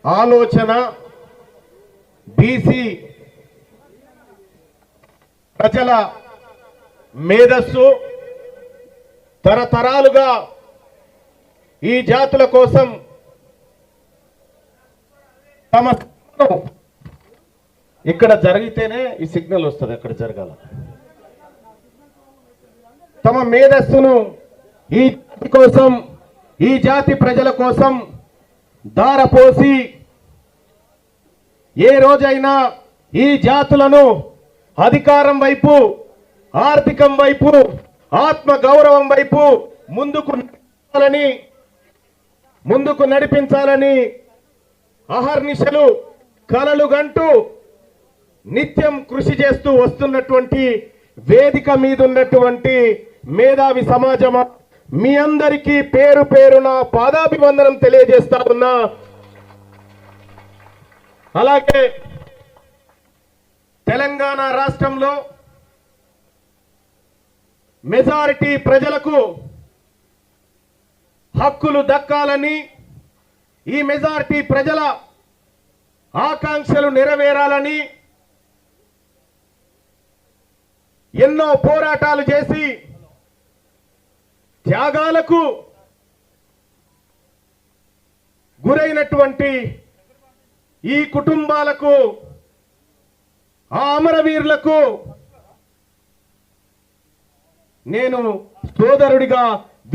ఆలోచన బీసీ ప్రజల మేధస్సు తరతరాలుగా ఈ జాతుల కోసం తమ ఇక్కడ జరిగితేనే ఈ సిగ్నల్ వస్తుంది, అక్కడ జరగాల. తమ మేధస్సును ఈ జాతి కోసం, ఈ జాతి ప్రజల కోసం దారపోసి ఏ రోజైనా ఈ జాతులను అధికారం వైపు, ఆర్థికం వైపు, ఆత్మ గౌరవం వైపు ముందుకు నడిపించాలని అహర్నిశలు కలలు గంటూ నిత్యం కృషి చేస్తూ వస్తున్నటువంటి వేదిక మీద ఉన్నటువంటి మేధావి సమాజమా, మీ అందరికీ పేరు పేరున పాదాభివందనం తెలియజేస్తా ఉన్నా. అలాగే తెలంగాణ రాష్ట్రంలో మెజారిటీ ప్రజలకు హక్కులు దక్కాలని, ఈ మెజారిటీ ప్రజల ఆకాంక్షలు నెరవేరాలని ఎన్నో పోరాటాలు చేసి త్యాగాలకు గురైనటువంటి ఈ కుటుంబాలకు, ఆ అమరవీరులకు నేను సోదరుడిగా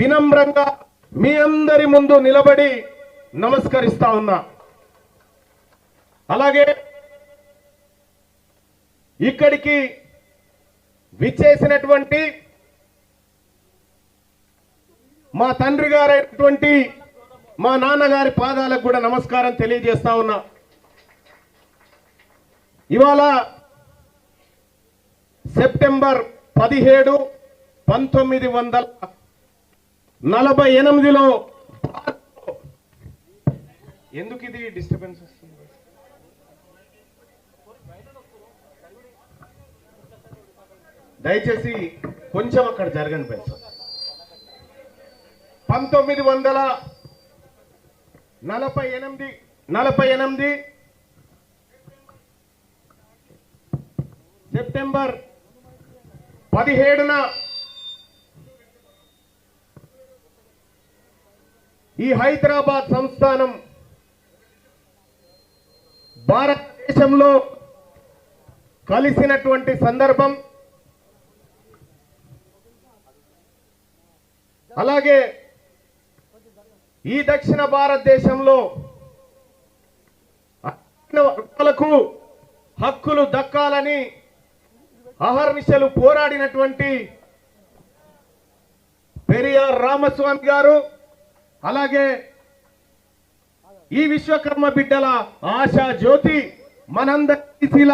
వినమ్రంగా మీ అందరి ముందు నిలబడి నమస్కరిస్తా ఉన్నా. అలాగే ఇక్కడికి విచ్చేసినటువంటి మా తండ్రి గారైనటువంటి మా నాన్నగారి పాదాలకు కూడా నమస్కారం తెలియజేస్తా ఉన్నా. ఇవాళ సెప్టెంబర్ 17, 1948లో ఎందుకు ఇది డిస్టర్బెన్స్ వస్తుంది? దయచేసి కొంచెం అక్కడ జరగని పైసా. 1948 సెప్టెంబర్ 17న ఈ హైదరాబాద్ సంస్థానం భారతదేశంలో కలిసినటువంటి సందర్భం. అలాగే ఈ దక్షిణ భారతదేశంలో వర్గాలకు హక్కులు దక్కాలని అహర్నిశలు పోరాడినటువంటి పెరియార్ రామస్వామి గారు, అలాగే ఈ విశ్వకర్మ బిడ్డల ఆశా జ్యోతి, మనందరి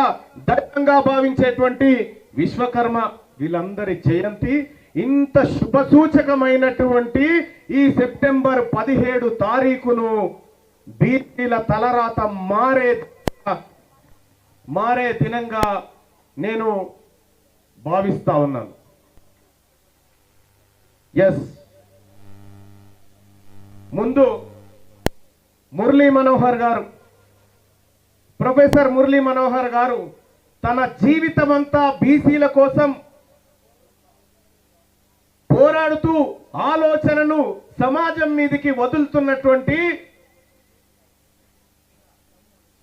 దైవంగా భావించేటువంటి విశ్వకర్మ, వీళ్ళందరి జయంతి. ఇంత శుభసూచకమైనటువంటి ఈ సెప్టెంబర్ 17 తారీఖును బీసీల తలరాత మారే దినంగా నేను భావిస్తా ఉన్నాను. ఎస్, ముందు మురళీ మనోహర్ గారు, ప్రొఫెసర్ మురళీ మనోహర్ గారు తన జీవితమంతా బీసీల కోసం పోరాడుతూ ఆలోచనను సమాజం మీదకి వదులుతున్నటువంటి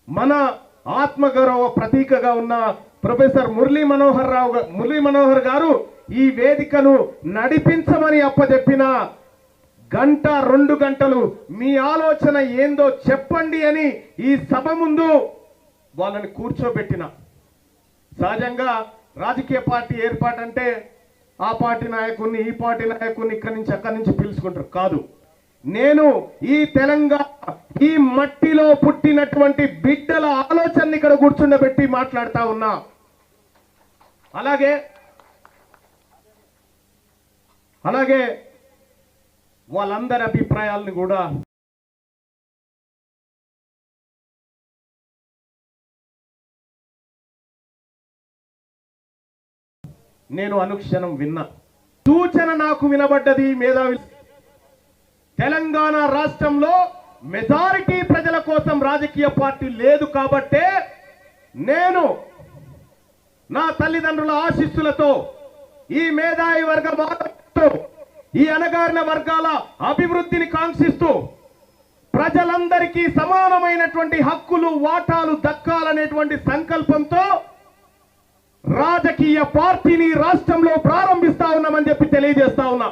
మన ఆత్మగౌరవ ప్రతీకగా ఉన్న ప్రొఫెసర్ మురళీ మనోహర్ గారు ఈ వేదికను నడిపించమని అప్పచెప్పిన గంట 2 గంటలు మీ ఆలోచన ఏందో చెప్పండి అని ఈ సభ ముందు వాళ్ళని కూర్చోబెట్టిన. సహజంగా రాజకీయ పార్టీ ఏర్పాటంటే ఆ పార్టీ నాయకుడిని, ఈ పార్టీ నాయకుడిని ఇక్కడి నుంచి అక్కడి నుంచి పిలుచుకుంటారు. కాదు, నేను ఈ తెలంగాణ ఈ మట్టిలో పుట్టినటువంటి బిడ్డల ఆలోచనని ఇక్కడ కూర్చుండబెట్టి మాట్లాడుతా ఉన్నా. అలాగే వాళ్ళందరి అభిప్రాయాలను కూడా నేను అనుక్షణం విన్నా. సూచన నాకు వినబడ్డది మేధావి. తెలంగాణ రాష్ట్రంలో మెజారిటీ ప్రజల కోసం రాజకీయ పార్టీ లేదు కాబట్టే నేను నా తల్లిదండ్రుల ఆశీస్సులతో ఈ మేధావి వర్గంతో ఈ అణగారిన వర్గాల అభివృద్ధిని కాంక్షిస్తూ ప్రజలందరికీ సమానమైనటువంటి హక్కులు వాటాలు దక్కాలనేటువంటి సంకల్పంతో రాజకీయ పార్టీని రాష్ట్రంలో ప్రారంభిస్తా ఉన్నామని చెప్పి తెలియజేస్తా ఉన్నా.